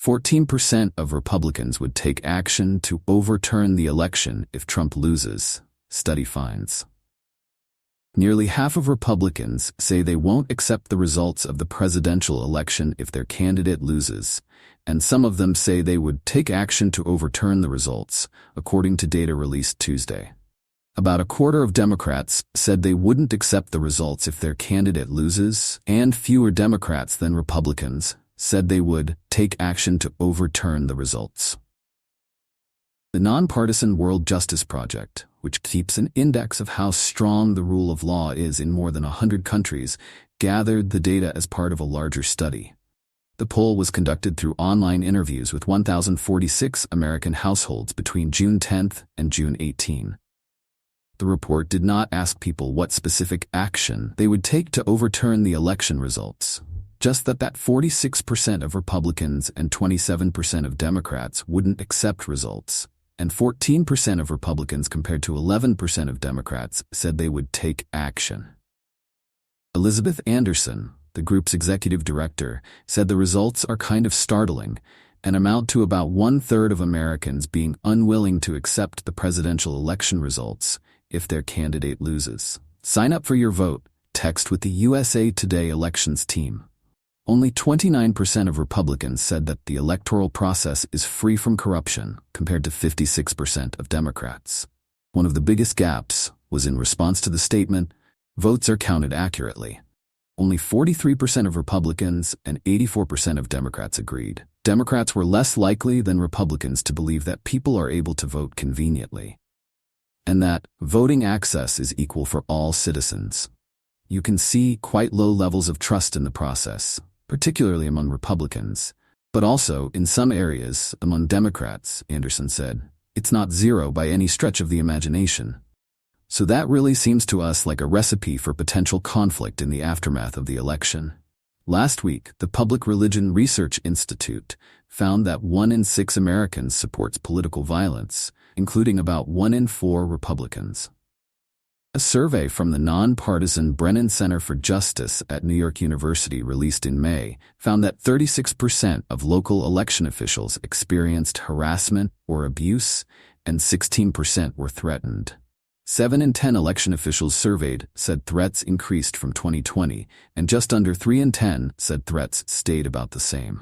14% of Republicans would take action to overturn the election if Trump loses, study finds. Nearly half of Republicans say they won't accept the results of the presidential election if their candidate loses, and some of them say they would take action to overturn the results, according to data released Tuesday. About a quarter of Democrats said they wouldn't accept the results if their candidate loses, and fewer Democrats than Republicans said they would take action to overturn the results. The nonpartisan World Justice Project, which keeps an index of how strong the rule of law is in more than 100 countries, gathered the data as part of a larger study. The poll was conducted through online interviews with 1,046 American households between June 10 and June 18. The report did not ask people what specific action they would take to overturn the election results, just that 46% of Republicans and 27% of Democrats wouldn't accept results, and 14% of Republicans compared to 11% of Democrats said they would take action. Elizabeth Anderson, the group's executive director, said the results are kind of startling and amount to about 1/3 of Americans being unwilling to accept the presidential election results if their candidate loses. Sign up for your vote. Text with the USA Today elections team. Only 29% of Republicans said that the electoral process is free from corruption, compared to 56% of Democrats. One of the biggest gaps was in response to the statement, "Votes are counted accurately." Only 43% of Republicans and 84% of Democrats agreed. Democrats were less likely than Republicans to believe that people are able to vote conveniently, and that voting access is equal for all citizens. You can see quite low levels of trust in the process, particularly among Republicans, but also in some areas among Democrats, Anderson said. It's not zero by any stretch of the imagination. So that really seems to us like a recipe for potential conflict in the aftermath of the election. Last week, the Public Religion Research Institute found that 1 in 6 Americans supports political violence, including about 1 in 4 Republicans. A survey from the nonpartisan Brennan Center for Justice at New York University released in May found that 36% of local election officials experienced harassment or abuse, and 16% were threatened. 7 in 10 election officials surveyed said threats increased from 2020, and just under 3 in 10 said threats stayed about the same.